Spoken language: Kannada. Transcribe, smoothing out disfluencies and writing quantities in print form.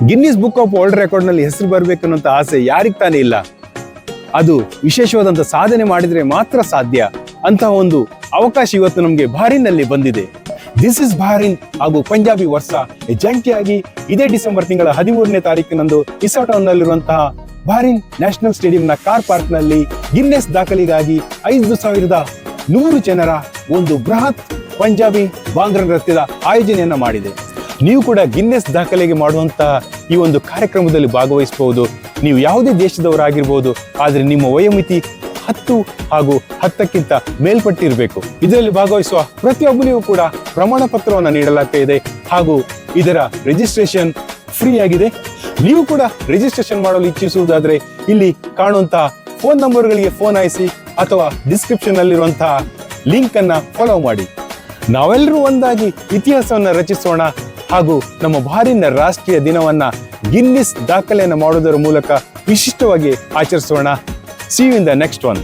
Guinness book of world record ನಲ್ಲಿ ಹೆಸರು ಬರಬೇಕನ್ನುವಂತ ಆಸೆ ಯಾರಿಗ್ ತಾನೇ ಇಲ್ಲ. ಅದು ವಿಶೇಷವಾದಂತ ಸಾಧನೆ ಮಾಡಿದ್ರೆ ಮಾತ್ರ ಸಾಧ್ಯ. ಅಂತಹ ಒಂದು ಅವಕಾಶ ಇವತ್ತು ನಮಗೆ ಬಹ್ರೈನ್ನಲ್ಲಿ ಬಂದಿದೆ. ದಿಸ್ ಇಸ್ ಬಹ್ರೈನ್ ಹಾಗೂ ಪಂಜಾಬಿ ವರ್ಷ ಜಂಟಿಯಾಗಿ ಇದೇ ಡಿಸೆಂಬರ್ ತಿಂಗಳ 13ನೇ ತಾರೀಕಿನಂದು ಇಸಾ ಟೌನ್ ನಲ್ಲಿರುವಂತಹ ಬಹ್ರೈನ್ ನ್ಯಾಷನಲ್ ಸ್ಟೇಡಿಯಂನ ಕಾರ್ ಪಾರ್ಕ್ ನಲ್ಲಿ ಗಿನ್ನೆಸ್ ದಾಖಲೆಗಾಗಿ 5100 ಜನರ ಒಂದು ಬೃಹತ್ ಪಂಜಾಬಿ ಬಾಂಗ್ರಾ ನೃತ್ಯದ ಆಯೋಜನೆಯನ್ನ ಮಾಡಿದೆ. ನೀವು ಕೂಡ ಗಿನ್ನೆಸ್ ದಾಖಲೆಗೆ ಮಾಡುವಂತಹ ಈ ಒಂದು ಕಾರ್ಯಕ್ರಮದಲ್ಲಿ ಭಾಗವಹಿಸಬಹುದು. ನೀವು ಯಾವುದೇ ದೇಶದವರಾಗಿರ್ಬೋದು, ಆದ್ರೆ ನಿಮ್ಮ ವಯೋಮಿತಿ 10 ಹಾಗೂ 10ಕ್ಕಿಂತ ಮೇಲ್ಪಟ್ಟಿರಬೇಕು. ಇದರಲ್ಲಿ ಭಾಗವಹಿಸುವ ಪ್ರತಿಯೊಬ್ಬನಿಗೂ ಕೂಡ ಪ್ರಮಾಣ ಪತ್ರವನ್ನು ನೀಡಲಾಗ್ತಾ ಇದೆ ಹಾಗೂ ಇದರ ರಿಜಿಸ್ಟ್ರೇಷನ್ ಫ್ರೀ ಆಗಿದೆ. ನೀವು ಕೂಡ ರಿಜಿಸ್ಟ್ರೇಷನ್ ಮಾಡಲು ಇಚ್ಛಿಸುವುದಾದ್ರೆ ಇಲ್ಲಿ ಕಾಣುವಂತಹ ಫೋನ್ ನಂಬರ್ಗಳಿಗೆ ಫೋನ್ ಹಾಯಿಸಿ ಅಥವಾ ಡಿಸ್ಕ್ರಿಪ್ಷನ್ ನಲ್ಲಿರುವಂತಹ ಲಿಂಕ್ ಅನ್ನ ಫಾಲೋ ಮಾಡಿ. ನಾವೆಲ್ಲರೂ ಒಂದಾಗಿ ಇತಿಹಾಸವನ್ನ ರಚಿಸೋಣ ಹಾಗೂ ನಮ್ಮ ಬಹ್ರೈನ್ನ ರಾಷ್ಟ್ರೀಯ ದಿನವನ್ನ ಗಿನ್ನಿಸ್ ದಾಖಲೆಯನ್ನು ಮಾಡುವುದರ ಮೂಲಕ ವಿಶಿಷ್ಟವಾಗಿ ಆಚರಿಸೋಣ. See you in the next one.